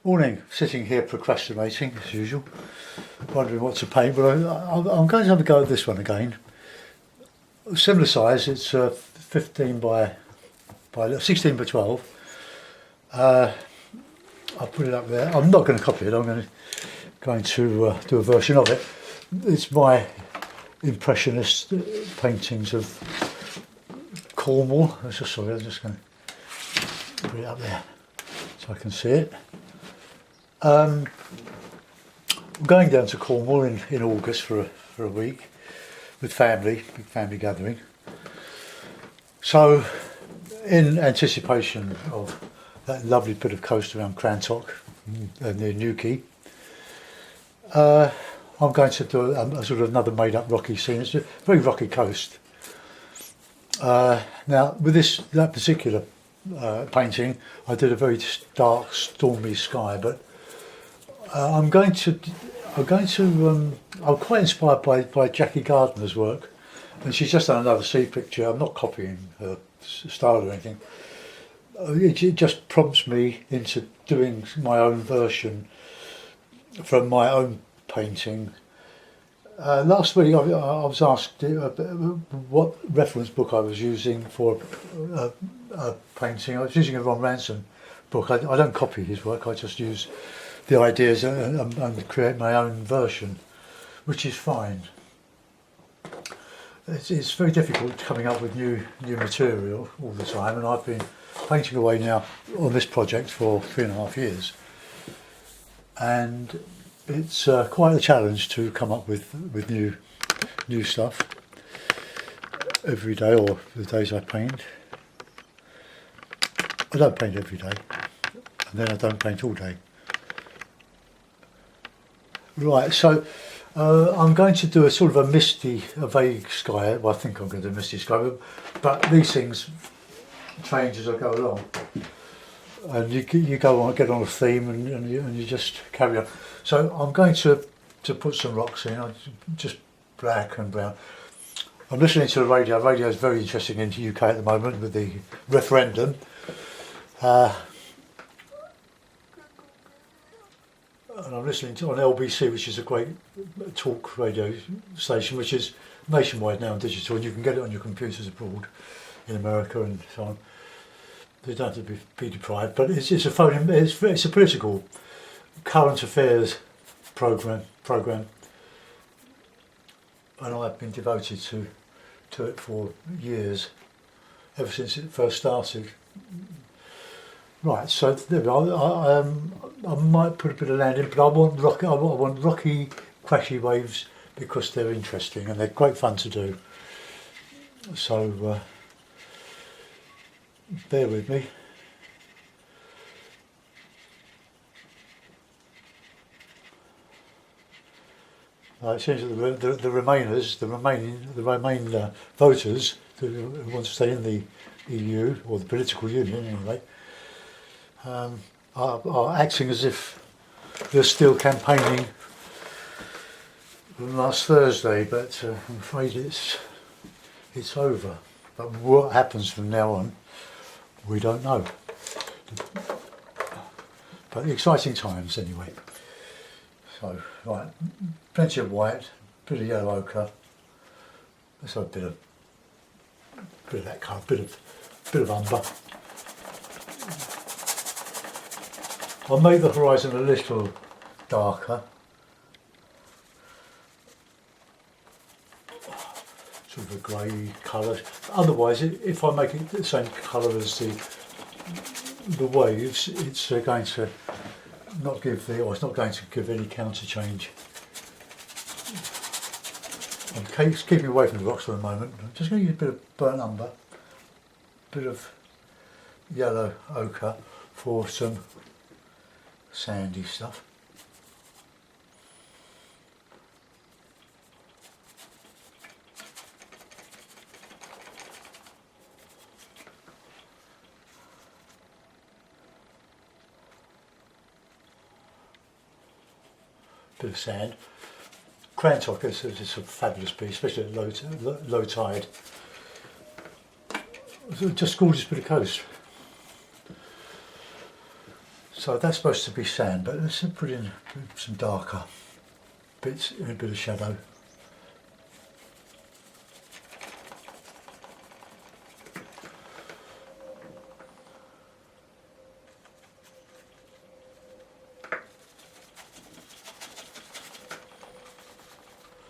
Morning, sitting here procrastinating as usual, wondering what to paint, but I'm going to have a go at this one again. Similar size, it's 15 by 16 by 12. I'll put it up there. I'm not going to copy it, I'm going to do a version of it. It's my impressionist paintings of Cornwall. I'm just going to put it up there so I can see it. I'm going down to Cornwall in August for a week with family, big family gathering. So, in anticipation of that lovely bit of coast around Crantock near Newquay, I'm going to do a sort of another made-up rocky scene. It's a very rocky coast. Now, with that particular painting, I did a very dark, stormy sky, but I'm quite inspired by Jackie Gardner's work, and she's just done another sea picture. I'm not copying her style or anything. It just prompts me into doing my own version from my own painting. Last week I was asked what reference book I was using for a painting. I was using a Ron Ransom book. I don't copy his work, I just use the ideas and create my own version, which is fine. It's very difficult coming up with new material all the time, and I've been painting away now on this project for 3.5 years, and it's quite a challenge to come up with new stuff every day, or the days I paint. I don't paint every day, and then I don't paint all day. Right, so I'm going to do a sort of a vague sky. Well, I think I'm going to do a misty sky, but these things change as I go along. And you go on, get on a theme, and you just carry on. So I'm going to put some rocks in, just black and brown. I'm listening to the radio. Radio is very interesting in the UK at the moment with the referendum. And I'm listening to on LBC, which is a great talk radio station, which is nationwide now and digital, and you can get it on your computers abroad in America and so on. They don't have to be deprived, but it's a political current affairs program, and I've been devoted to it for years, ever since it first started. Right, so there we are. I might put a bit of land in, but I want rocky, crashy waves because they're interesting and they're great fun to do. So bear with me. It seems that the Remain voters who want to stay in the EU, or the political union anyway, are acting as if they're still campaigning from last Thursday, but I'm afraid it's over. But what happens from now on, we don't know. But exciting times anyway. So, right, plenty of white, bit of yellow ochre. Let's have a bit of that colour, bit of umber. I'll make the horizon a little darker, sort of a grey colour. Otherwise, if I make it the same colour as the waves, it's going to not give it's not going to give any counter change. I'm keeping away from the rocks for a moment. I'm just going to use a bit of burnt umber, a bit of yellow ochre for some sandy stuff. Bit of sand. Crantock is a fabulous piece, especially at low tide. Just gorgeous bit of coast. So that's supposed to be sand, but let's put in some darker bits, a bit of shadow.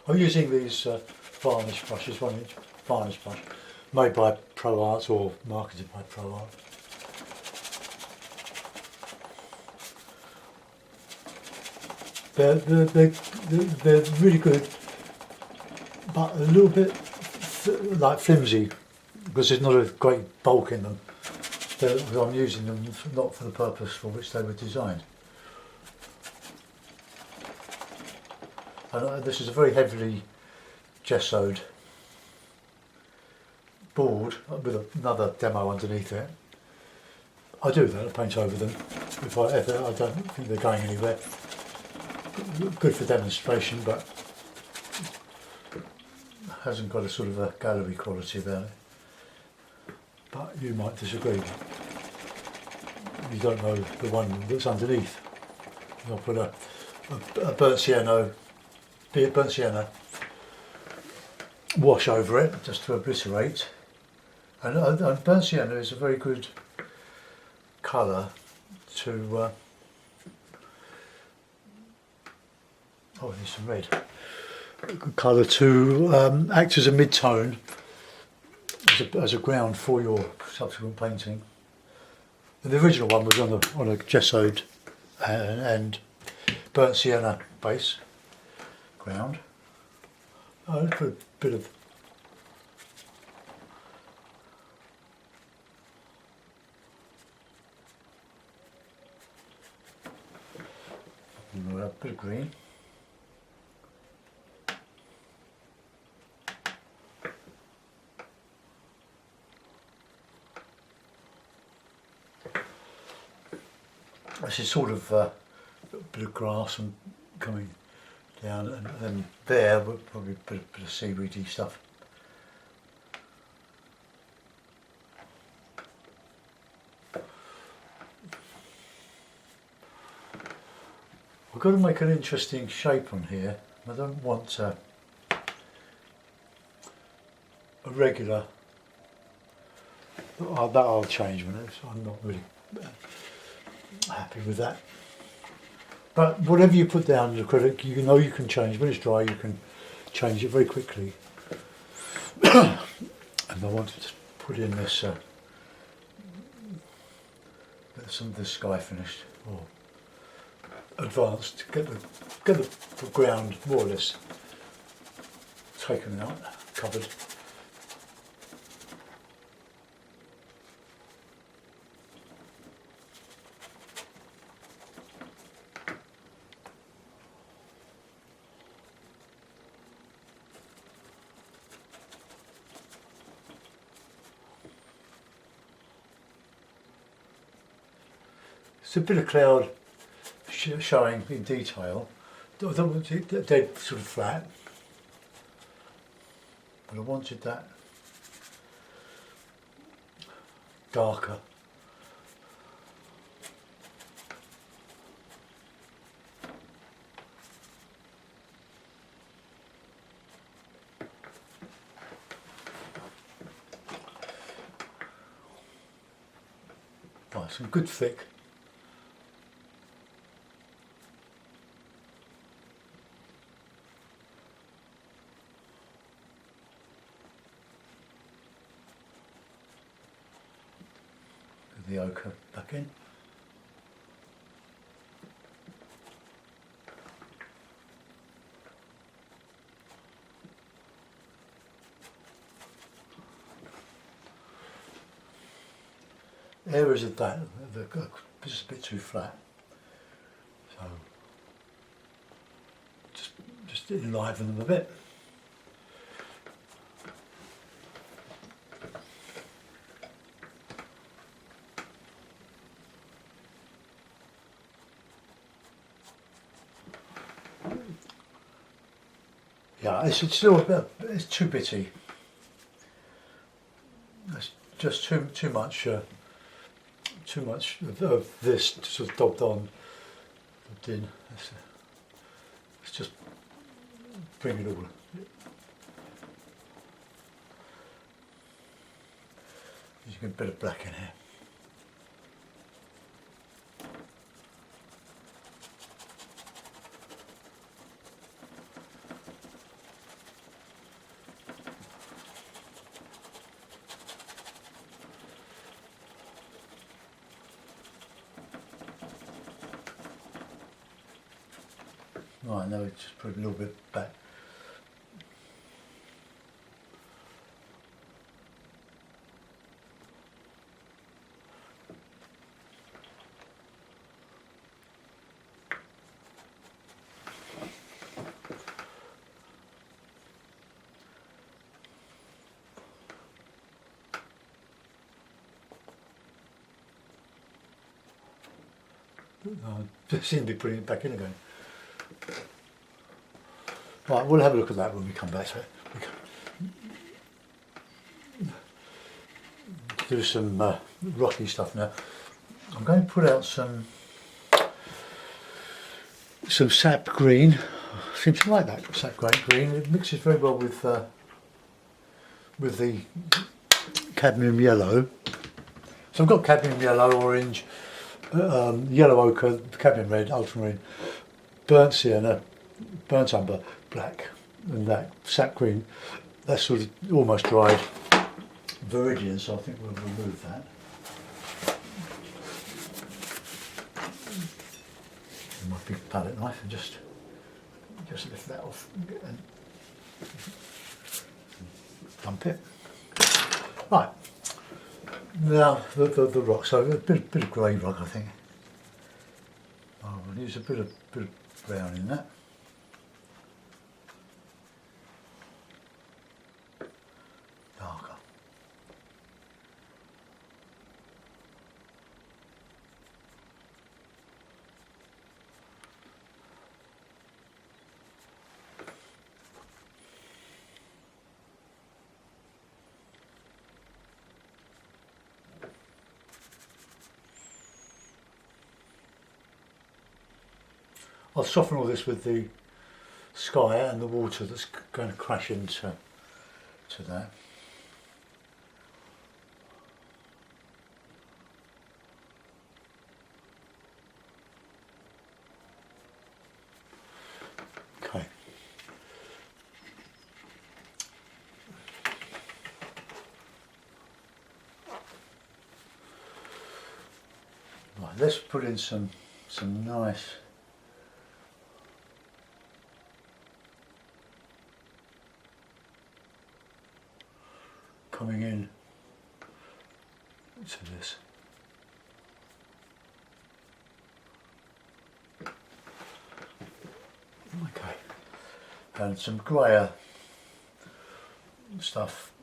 I'm using these varnish brushes, 1-inch varnish brush, made by Pro Art or marketed by Pro Art. They're really good, but a little bit like flimsy because there's not a great bulk in them. I'm using them not for the purpose for which they were designed. And this is a very heavily gessoed board with another demo underneath it. I do that, I paint over them if I don't think they're going anywhere. Good for demonstration, but hasn't got a sort of a gallery quality about it. But you might disagree. You don't know the one that's underneath. I'll put a burnt sienna wash over it just to obliterate. And burnt sienna is a very good colour to. Oh, there's some red. A good colour to act as a mid-tone, as a ground for your subsequent painting. And the original one was on a gessoed and burnt sienna base ground. Let's put a bit of green. This is sort of a bit of grass and coming down, and then there we'll probably put a bit of seaweedy stuff. I've got to make an interesting shape on here. I don't want a regular. That I'll change when I'm not really happy with that. But whatever you put down in acrylic, you know you can change. When it's dry, you can change it very quickly. And I wanted to put in this some of the sky finished or advanced to get the ground more or less taken out, covered. It's a bit of cloud showing in detail. I don't want it dead sort of flat, but I wanted that darker. Nice and good thick. The ochre back in. Areas of that are just a bit too flat, so just enliven them a bit. Yeah, it's still a bit, it's too bitty. It's just too much too much of this sort of dogged on in. Let's just bring it all. You can get a bit of black in here. Right, now we just put a little bit back. Just seem to be putting it back in again. Right, we'll have a look at that when we come back to it. Do some rocky stuff now. I'm going to put out some sap green. I seem to like that sap green. It mixes very well with the cadmium yellow. So I've got cadmium yellow, orange, yellow ochre, cadmium red, ultramarine, burnt sienna, burnt umber, black, and that sap green. That's sort of almost dried viridian, so I think we'll remove that. My big palette knife and just lift that off and dump it. Right. Now the rock, so a bit of grey rock, I think. I'll use a bit of brown in that. Darker. I'll soften all this with the sky and the water that's going to crash into that. Okay. Right, let's put in some nice coming in to this. Okay, and some grayer stuff.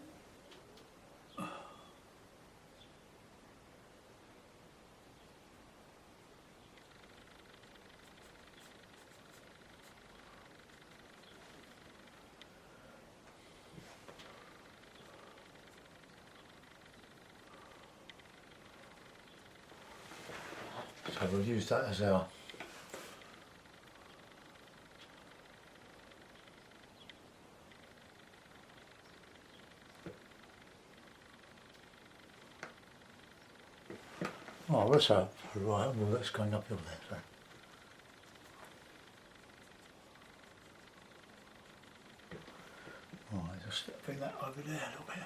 So we'll use that as our oh, that's our right. Well, that's going uphill there. So. Right, just bring that over there a little bit.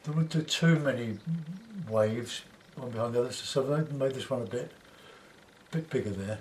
Don't want to do too many waves one behind the other, so I made this one a bit bigger there.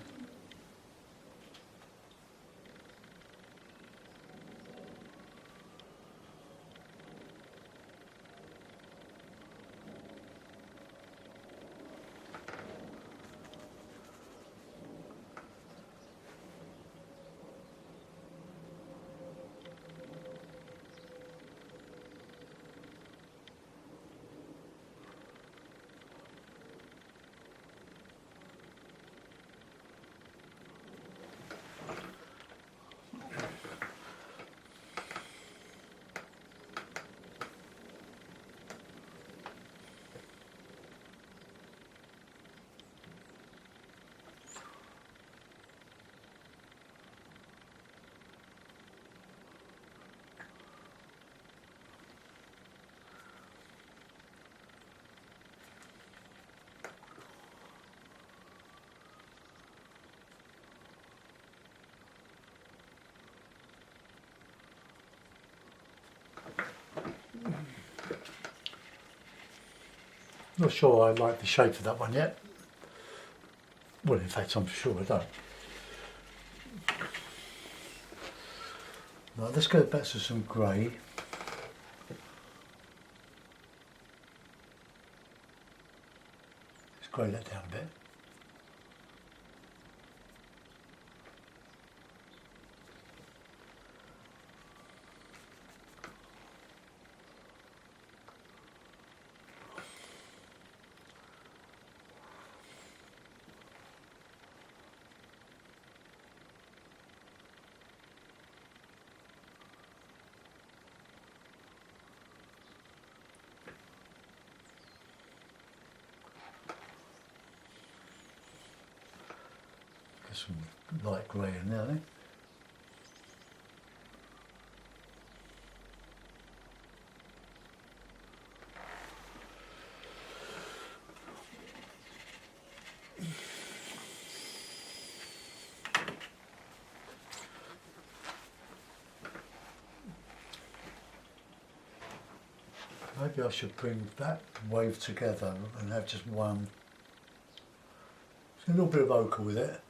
Not sure I like the shape of that one yet. Well, in fact, I'm sure I don't. Right, let's go back to some grey. Let's grey that down a bit. Some light grey in there, I think. Maybe I should bring that wave together and have just one. A little bit of ochre with it.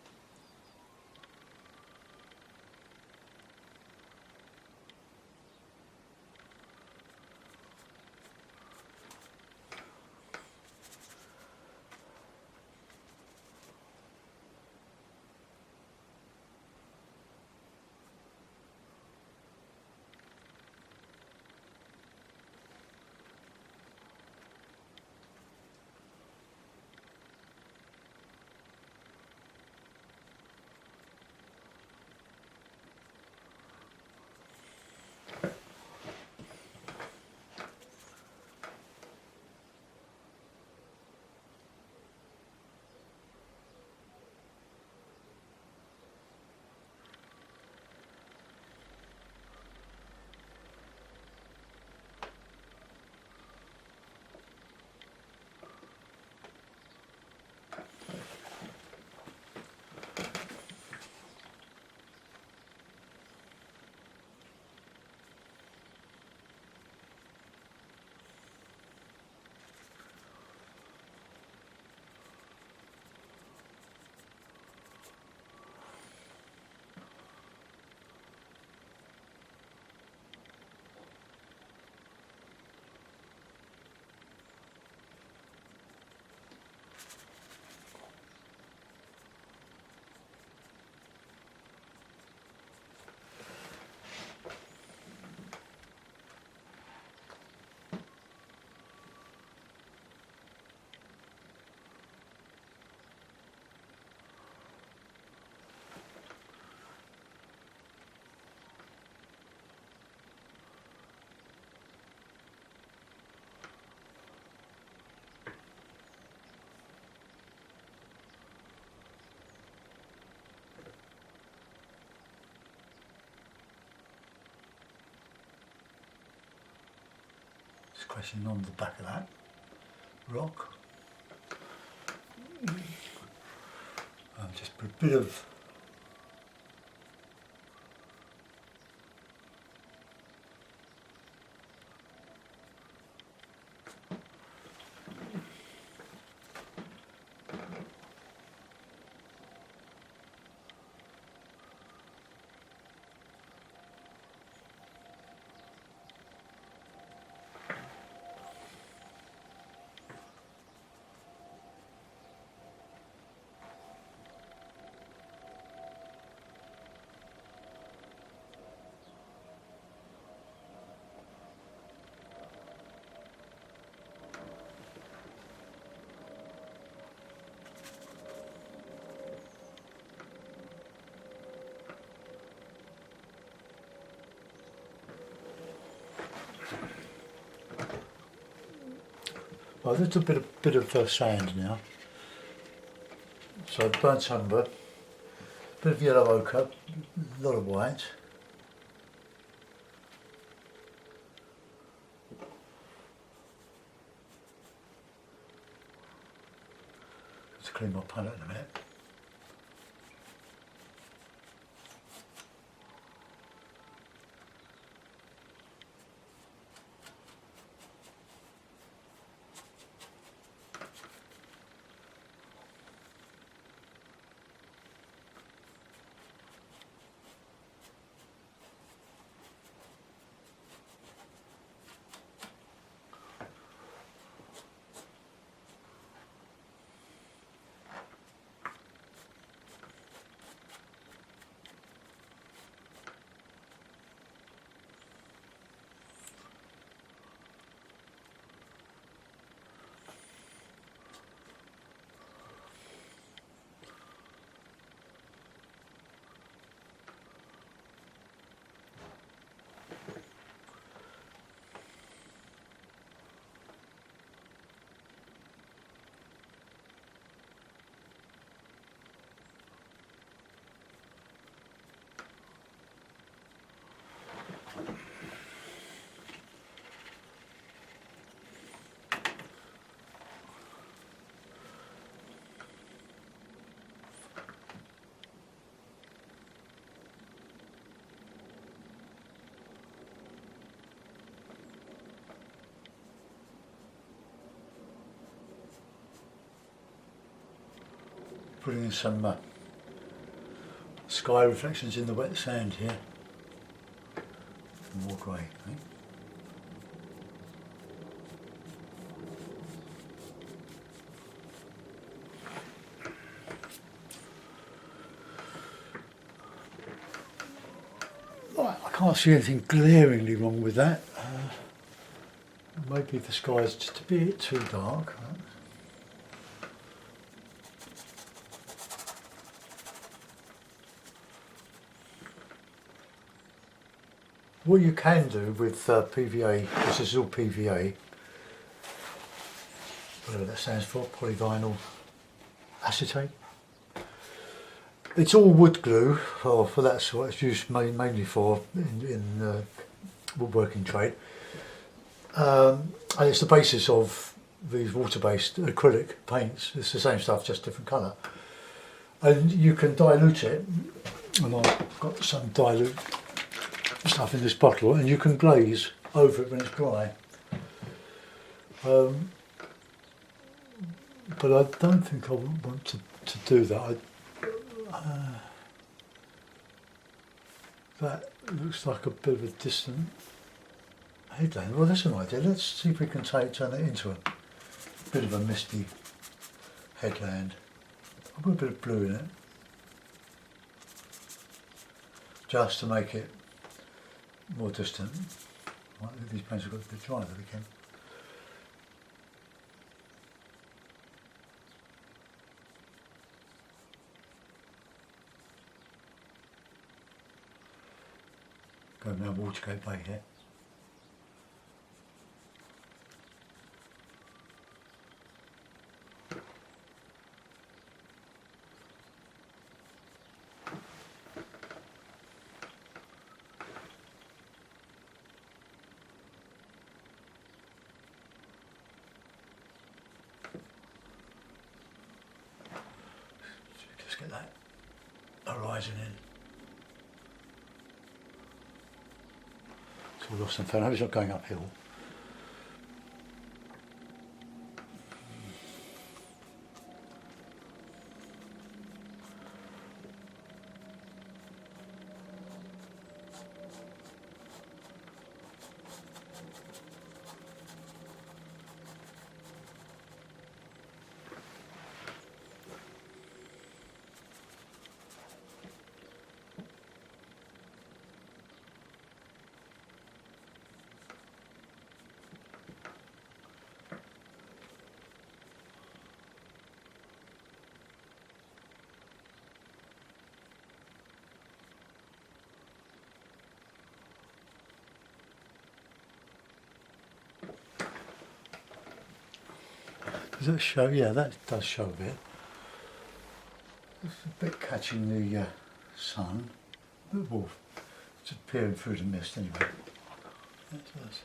Scratching on the back of that rock. Just put a bit of Oh, there's a bit of sand now. So burnt umber, bit of yellow ochre, a lot of white. Let's clean my palette in a minute. Putting in some sky reflections in the wet sand here. More grey, I think. Right, I can't see anything glaringly wrong with that. Maybe the sky's just a bit too dark. What you can do with PVA, this is all PVA, whatever that stands for, polyvinyl acetate. It's all wood glue, or for that sort. It's used mainly for in woodworking trade, and it's the basis of these water-based acrylic paints. It's the same stuff, just different colour, and you can dilute it. And I've got some dilute stuff in this bottle, and you can glaze over it when it's dry. But I don't think I would want to do that. That looks like a bit of a distant headland. Well, that's an idea. Let's see if we can turn it into a bit of a misty headland. I'll put a bit of blue in it, just to make it more distant. Right, these paints have got a bit dry that again. Going down Watergate Bay here. Just get that horizon in. It's all lost and found. I hope it's not going uphill. Does that show? Yeah, that does show a bit. It's a bit catching the sun. Well, it's appearing through the mist anyway. That does.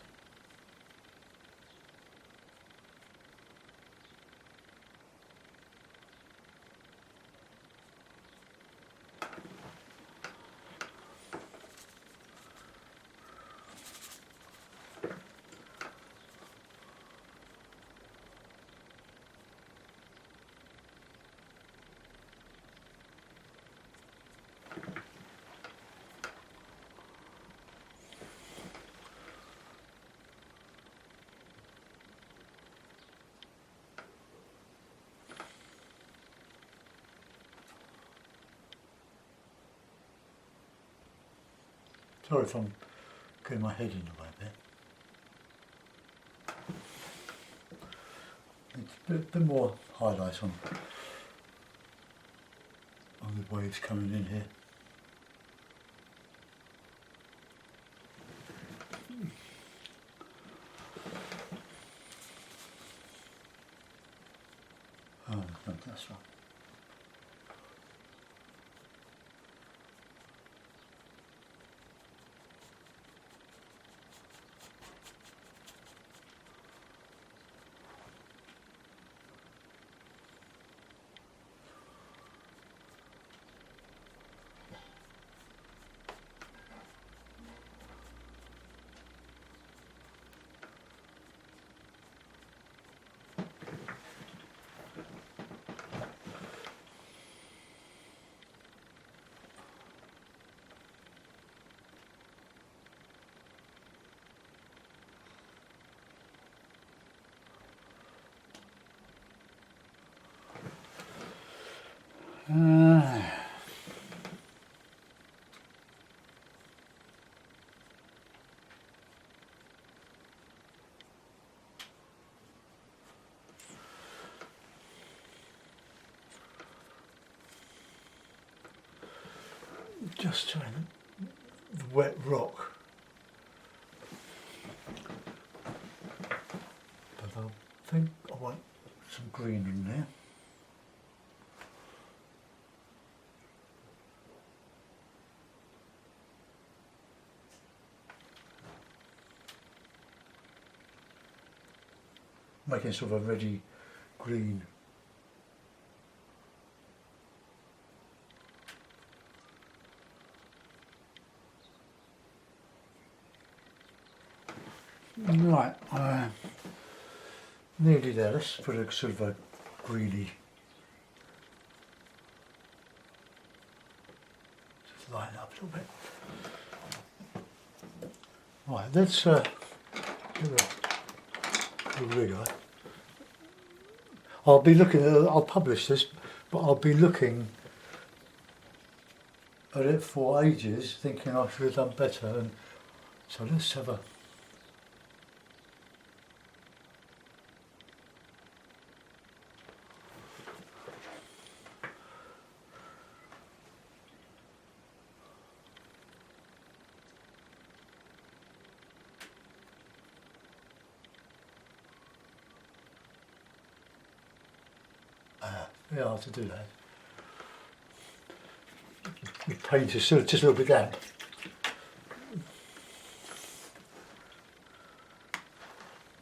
Sorry if I'm getting my head in the way a bit. It's a bit more highlights on the waves coming in here. Oh, no, that's right. Just trying the wet rock, but I think I want some green in there. Making sort of a ready green. Right, nearly there. Let's put a sort of a greeny. Just lighten up a little bit. Right, let's give a rig eye. I'll be looking at, I'll publish this, but I'll be looking at it for ages, thinking I should have done better. And so let's have a. Very hard to do that. The paint is still just a little bit damp.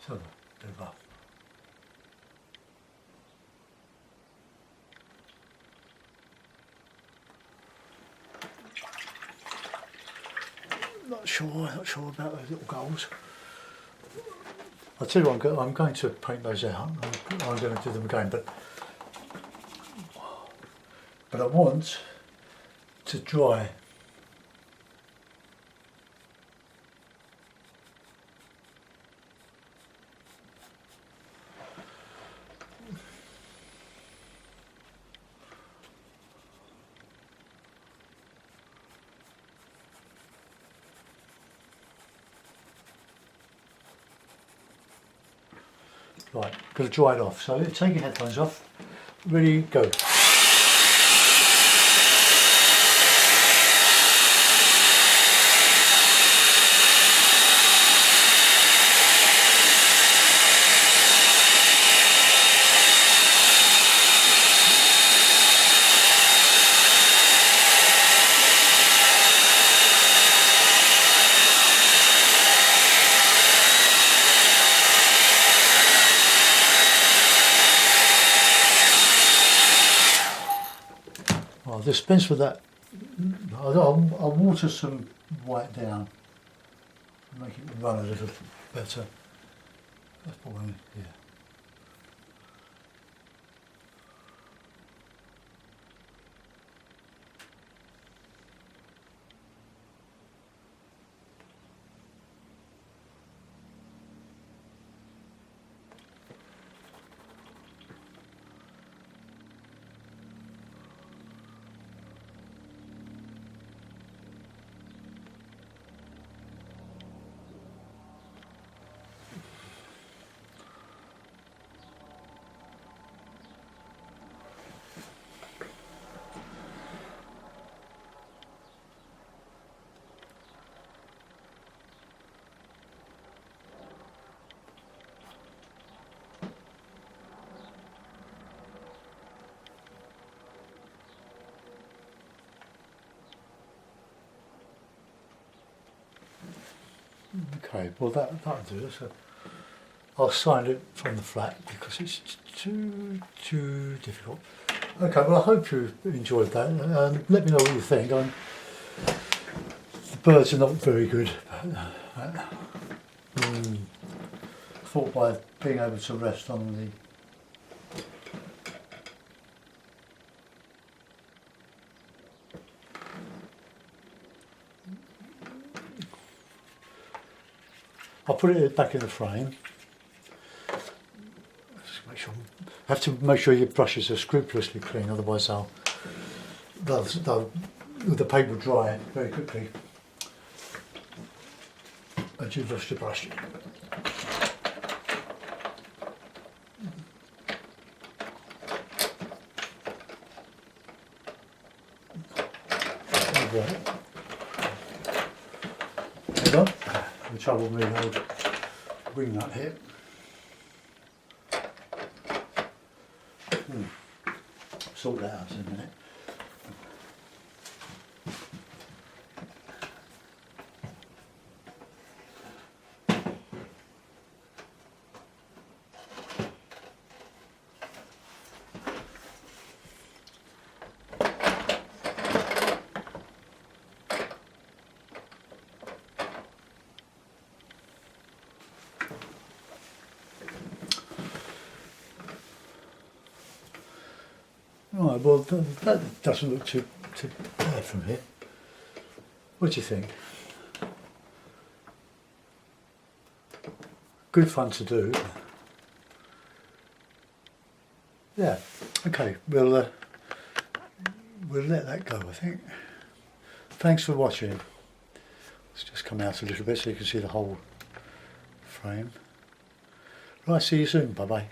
So, there we go. Not sure about those little goals. I'll tell you what, I'm going to paint those out. I'm going to do them again, but I want to dry. Right, got to dry it off. So take your headphones off. Ready, go. dispense with that. I'll water some white down, make it run a little better. That's probably, yeah. Okay, well that'll do. So I'll sign it from the flat because it's too difficult. Okay, well I hope you enjoyed that. Let me know what you think. The birds are not very good. Thought by being able to rest on the I'll put it back in the frame. Just make sure, have to make sure your brushes are scrupulously clean, otherwise the paint will dry very quickly. And you've lost your brush. Hold on. The trouble with my old wing nut here. Sort that out in a minute. Right, well that doesn't look too bad from here. What do you think? Good fun to do. Yeah, okay, we'll let that go, I think. Thanks for watching. Let's just come out a little bit so you can see the whole frame. Right, see you soon, bye bye.